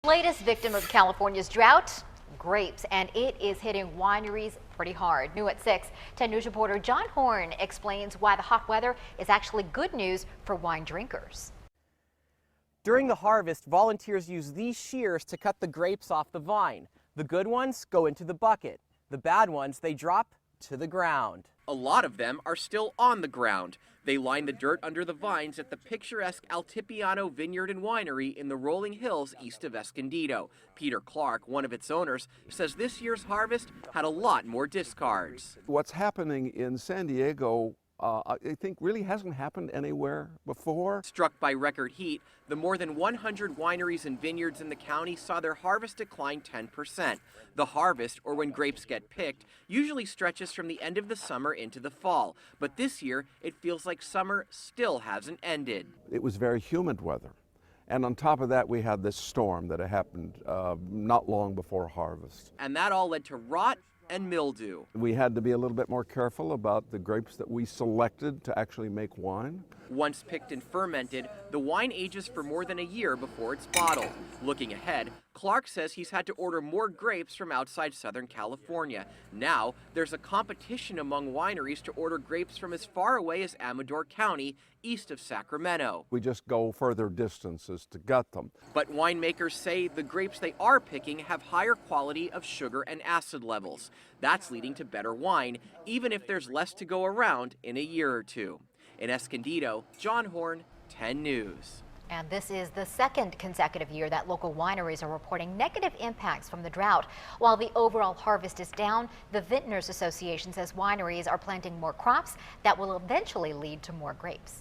Latest victim of California's drought, grapes, and it is hitting wineries pretty hard. New at 6, 10 News reporter John Horn explains why the hot weather is actually good news for wine drinkers. During the harvest, volunteers use these shears to cut the grapes off the vine. The good ones go into the bucket. The bad ones they drop to the ground. A lot of them are still on the ground. They line the dirt under the vines at the picturesque Altipiano Vineyard and Winery in the rolling hills east of Escondido. Peter Clark, one of its owners, says this year's harvest had a lot more discards. What's happening in San Diego, I think really hasn't happened anywhere before. Struck by record heat, the more than 100 wineries and vineyards in the county saw their harvest decline 10%. The harvest, or when grapes get picked, usually stretches from the end of the summer into the fall. But this year, it feels like summer still hasn't ended. It was very humid weather. And on top of that, we had this storm that happened not long before harvest. And that all led to rot and mildew. We had to be a little bit more careful about the grapes that we selected to actually make wine. Once picked and fermented, the wine ages for more than a year before it's bottled. Looking ahead, Clark says he's had to order more grapes from outside Southern California. Now, there's a competition among wineries to order grapes from as far away as Amador County, east of Sacramento. We just go further distances to get them. But winemakers say the grapes they are picking have higher quality of sugar and acid levels. That's leading to better wine, even if there's less to go around in a year or two. In Escondido, John Horn, 10 News. And this is the second consecutive year that local wineries are reporting negative impacts from the drought. While the overall harvest is down, the Vintners Association says wineries are planting more crops that will eventually lead to more grapes.